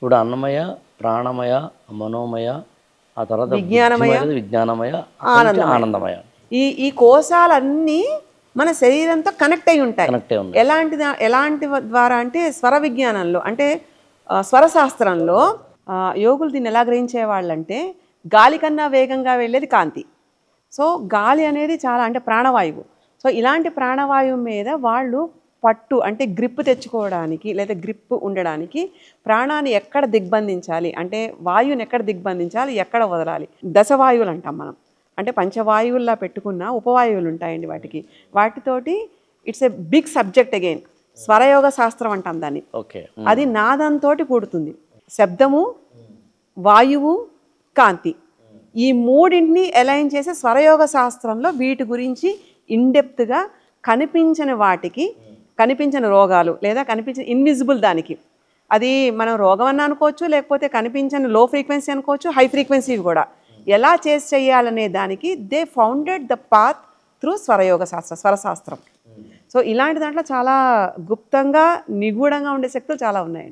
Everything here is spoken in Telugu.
ఇప్పుడు అన్నమయ, ప్రాణమయ, మనోమయ, ఆ తర్వాత విజ్ఞానమయ, బుద్ధిమయ, విజ్ఞానమయ, అక్కడి నుంచి ఆనందమయ. ఈ కోశాలన్నీ మన శరీరంతో కనెక్ట్ అయి ఉంటాయి. కనెక్టే ఉన్నాయి. ఎలాంటి ద్వారా అంటే స్వర విజ్ఞానంలో అంటే స్వరశాస్త్రంలో యోగులు దీన్ని ఎలా గ్రహించేవాళ్ళంటే గాలి కన్నా వేగంగా వెళ్ళేది కాంతి. సో గాలి అనేది చాలా అంటే ప్రాణవాయువు. సో ఇలాంటి ప్రాణవాయువు మీద వాళ్ళు పట్టు అంటే గ్రిప్ తెచ్చుకోవడానికి లేదా గ్రిప్ ఉండడానికి ప్రాణాన్ని ఎక్కడ దిగ్బంధించాలి అంటే వాయువుని ఎక్కడ దిగ్బంధించాలి, ఎక్కడ వదలాలి, దశవాయువులు అంటాం మనం. అంటే పంచవాయువుల్లా పెట్టుకున్న ఉపవాయువులు ఉంటాయండి వాటితోటి it's a big subject again. స్వరయోగ శాస్త్రం అంటాం దాన్ని. అది నాదంతో కూడుతుంది. శబ్దము, వాయువు, కాంతి, ఈ మూడింటిని అలైన్ చేసే స్వరయోగ శాస్త్రంలో వీటి గురించి ఇన్డెప్త్గా కనిపించని వాటికి, కనిపించని రోగాలు లేదా కనిపించని ఇన్విజిబుల్ దానికి, అది మనం రోగం అన్న అనుకోవచ్చు, లేకపోతే కనిపించని లో ఫ్రీక్వెన్సీ అనుకోవచ్చు, హై ఫ్రీక్వెన్సీ కూడా ఎలా చేయాలనే దానికి they founded the path through స్వరయోగ శాస్త్రం, స్వరశాస్త్రం. సో ఇలాంటి దాంట్లో చాలా గుప్తంగా నిగూఢంగా ఉండే శక్తులు చాలా ఉన్నాయండి.